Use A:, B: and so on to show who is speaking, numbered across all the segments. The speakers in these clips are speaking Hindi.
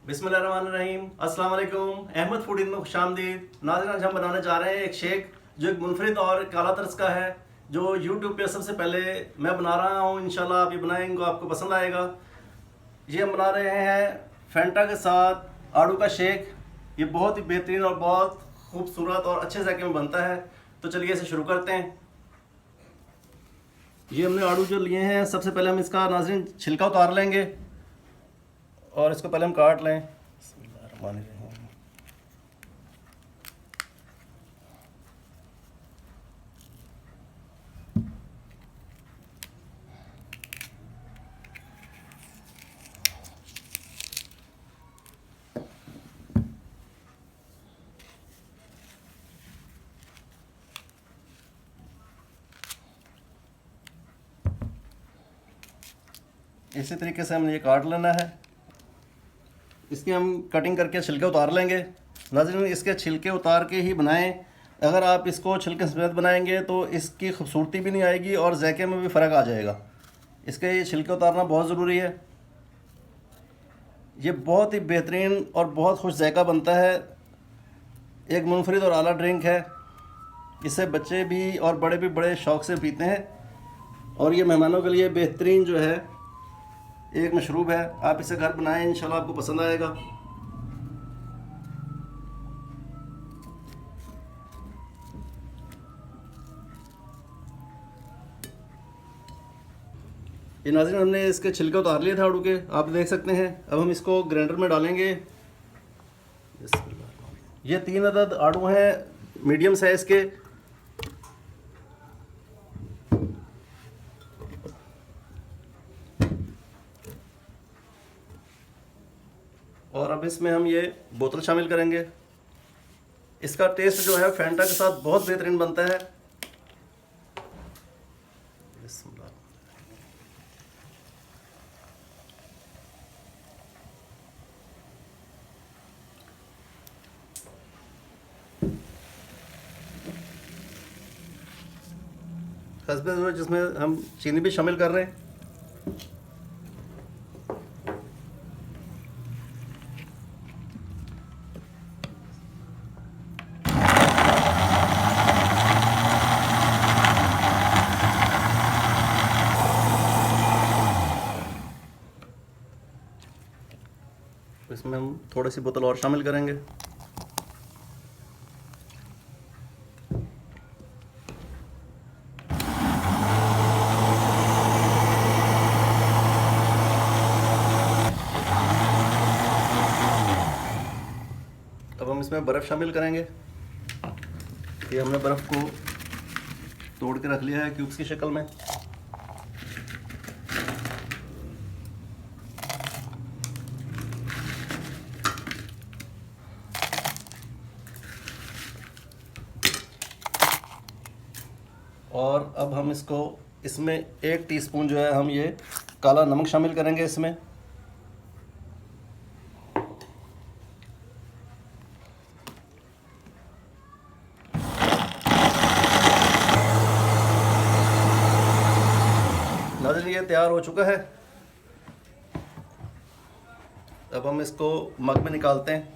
A: बिस्मिल्लाहिर्रहमानिर्रहीम। अस्सलाम वालेकुम। अहमद फूड में खुशामदीद। नाज़रीन, आज हम बनाने जा रहे हैं एक शेक जो एक मुनफरिद और काला तर्ज का है, जो यूट्यूब पे सबसे पहले मैं बना रहा हूँ। इंशाल्लाह आप ये बनाएंगे आपको पसंद आएगा। ये हम बना रहे हैं फैंटा के साथ आड़ू का शेक। ये बहुत ही बेहतरीन और बहुत खूबसूरत और अच्छे जायके में बनता है। तो चलिए इसे शुरू करते हैं। ये हमने आड़ू जो लिए हैं, सबसे पहले हम इसका नाज़रीन छिलका उतार लेंगे और इसको पहले हम काट लें। इसी तरीके से हमने ये काट लेना है। इसकी हम कटिंग करके छिलके उतार लेंगे। नाज़रीन, इसके छिलके उतार के ही बनाएं। अगर आप इसको छिलके समेत बनाएंगे तो इसकी खूबसूरती भी नहीं आएगी और जायके में भी फ़र्क आ जाएगा। इसके ये छिलके उतारना बहुत ज़रूरी है। ये बहुत ही बेहतरीन और बहुत खुश जायका बनता है। एक मुनफरिद और आला ड्रिंक है। इसे बच्चे भी और बड़े भी बड़े शौक़ से पीते हैं और ये मेहमानों के लिए बेहतरीन जो है एक मशरूब है। आप इसे घर बनाएं, इंशाल्लाह आपको पसंद आएगा। ये नाज़रीन, हमने इसके छिलके उतार लिए थे आड़ू के, आप देख सकते हैं। अब हम इसको ग्राइंडर में डालेंगे। ये 3 अदद आड़ू हैं मीडियम साइज़ के। और अब इसमें हम ये बोतल शामिल करेंगे। इसका टेस्ट जो है फैंटा के साथ बहुत बेहतरीन बनता है। हस्बे ज़रूरत जिसमें हम चीनी भी शामिल कर रहे हैं। इसमें हम थोड़ी सी बोतल और शामिल करेंगे। अब हम इसमें बर्फ़ शामिल करेंगे। ये हमने बर्फ़ को तोड़ के रख लिया है क्यूब्स की शक्ल में। और अब हम इसमें 1 टीस्पून जो है हम ये काला नमक शामिल करेंगे इसमें। नाज़रीन, ये तैयार हो चुका है। अब हम इसको मग में निकालते हैं।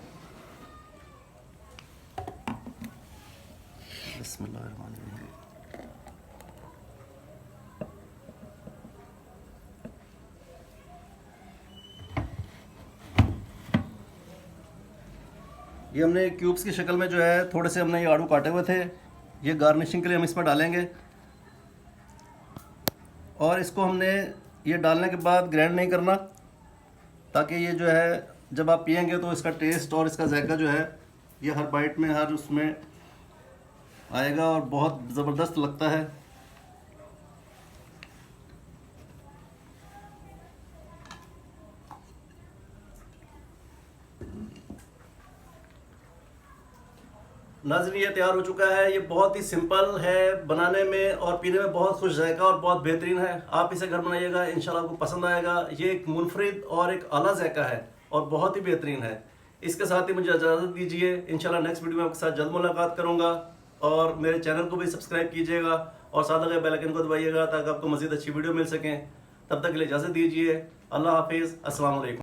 A: बिस्मिल्लाहिर्रहमानिर्रहीम। ये हमने क्यूब्स की शक्ल में जो है थोड़े से हमने ये आड़ू काटे हुए थे। ये गार्निशिंग के लिए हम इसमें डालेंगे। और इसको हमने ये डालने के बाद ग्राइंड नहीं करना, ताकि ये जो है जब आप पियेंगे तो इसका टेस्ट और इसका जायका जो है ये हर बाइट में हर उसमें आएगा और बहुत ज़बरदस्त लगता है। नाज़रीन, ये तैयार हो चुका है। ये बहुत ही सिंपल है बनाने में और पीने में बहुत खुश जायका और बहुत बेहतरीन है। आप इसे घर बनाइएगा, इंशाल्लाह आपको पसंद आएगा। ये एक मुनफरिद और एक आला जायका है और बहुत ही बेहतरीन है। इसके साथ ही मुझे इजाज़त दीजिए। इंशाल्लाह नेक्स्ट वीडियो में आपके साथ जल्द मुलाकात करूँगा। और मेरे चैनल को भी सब्सक्राइब कीजिएगा और साथ लगे बेल आइकन को दबाइएगा ताकि आपको मज़ीद अच्छी वीडियो मिल सकें। तब तक के लिए इजाज़त दीजिए। अल्लाह हाफिज़। अस्सलाम वालेकुम।